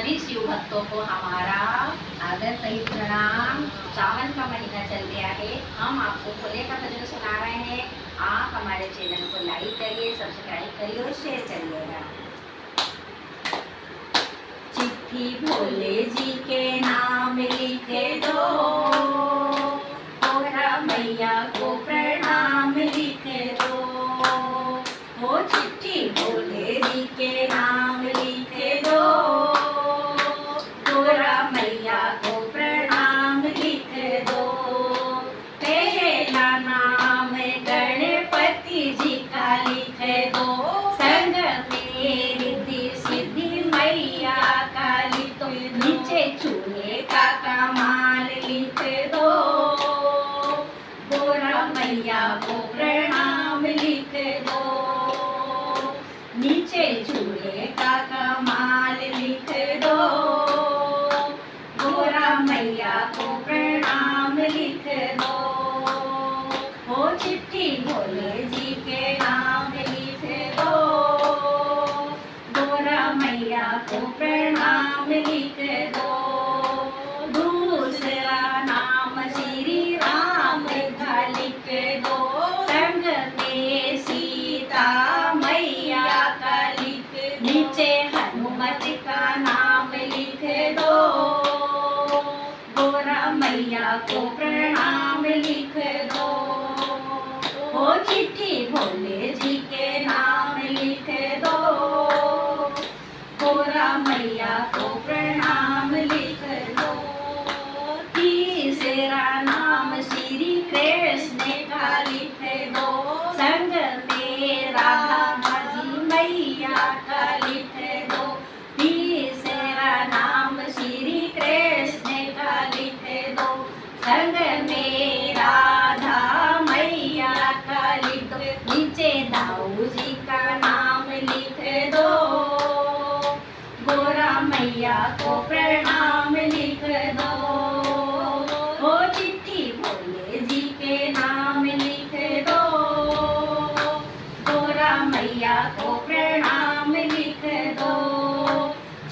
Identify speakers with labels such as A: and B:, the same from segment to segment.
A: सभी शिव भक्तों को हमारा आदर सहित प्रणाम। सावन का महीना चल गया है, हम आपको भोले का भजन सुना रहे हैं। आप हमारे चैनल को लाइक करिए, सब्सक्राइब करिए और शेयर करिएगा। चिट्ठी भोले जी के नाम लिख दो, भोला मैया को प्रणाम लिख दो। वो चिट्ठी भोले जी के नाम लिख दो, भोला मैया को प्रणाम लिख दो। पहला नाम गणपति जी का लिख दो, संग में रिद्धि सिद्धि मैया का लिख दो। नीचे चूल्हे का कमाल लिख दो, भोला मैया को प्रणाम लिख दो। नीचे चूल्हे का कमाल लिख दो, भोला मैया को प्रणाम लिख दो। हो चिट्ठी भोले जी के नाम लिख दो, भोला मैया को प्रणाम लिख दो। दूसरा नाम श्री राम का लिख दो, संग में सीता मैया का लिख। नीचे हनुमत का नाम लिख दो, भोला मैया को प्रणाम लिख दो। हो चिट्ठी भोले जी के नाम लिख दो, भोला मैया को प्रणाम लिख दो। तीसरा नाम श्री कृष्ण का लिख दो, संग में राधा जी मैया का लिख दो। तीसरा नाम श्री कृष्ण का लिख दो, संग में राधा मैया का लिख दो। नीचे दाऊ जी का नाम लिख दो, भोला मैया को प्रणाम लिख दो। हो चिट्ठी भोले जी के नाम लिख दो, भोला मैया को प्रणाम लिख दो।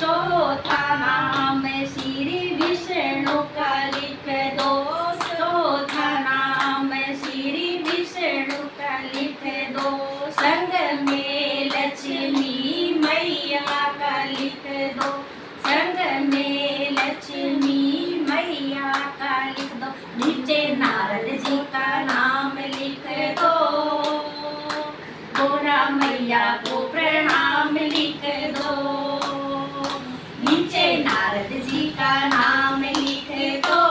A: चौथा नाम श्री विष्णु का लिख दो, चौथा नाम श्री विष्णु का लिख दो। संग में लक्ष्मी मैया का लिख दो, संग में लक्ष्मी मैया का लिख दो। नीचे नारद जी का नाम लिख दो, भोला मैया को प्रणाम लिख दो। नीचे नारद जी का नाम लिख दो,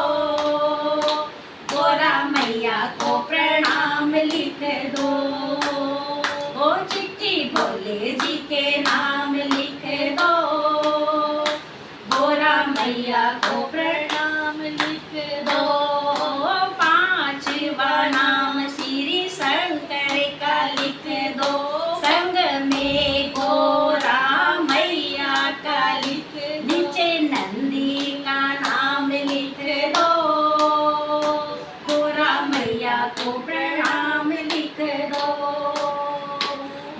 A: भोला मैया को प्रणाम लिख दो। ओ चिट्ठी भोले जी के नाम लिख दो, भोला मैया को प्रणाम लिख दो। पांचवा नाम श्री शंकर का लिख दो, संग में गोरा मैया का लिख। नीचे नंदी का नाम लिख दो, भोला मैया को प्रणाम लिख दो।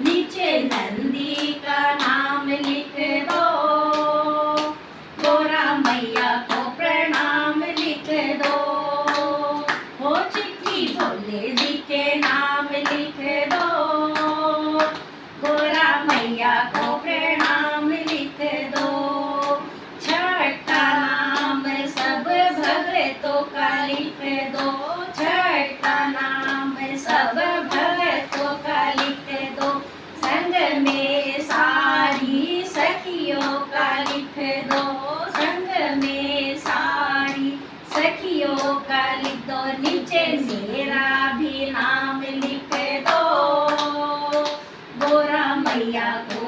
A: नीचे नंदी का नाम लिख दो, भोला मैया को प्रणाम लिख दो। हो चिट्ठी भोले जी के नाम लिख दो, भोला मैया को प्रणाम लिख दो। छठा नाम सब भगतों का लिख दो, छठा नाम सब भगतों का लिख दो। संग में सारी सखियों का लिख दो, संग में सारी सखियों का लिख दो। नीचे मेरा भी नाम लिख दो, भोला मैया को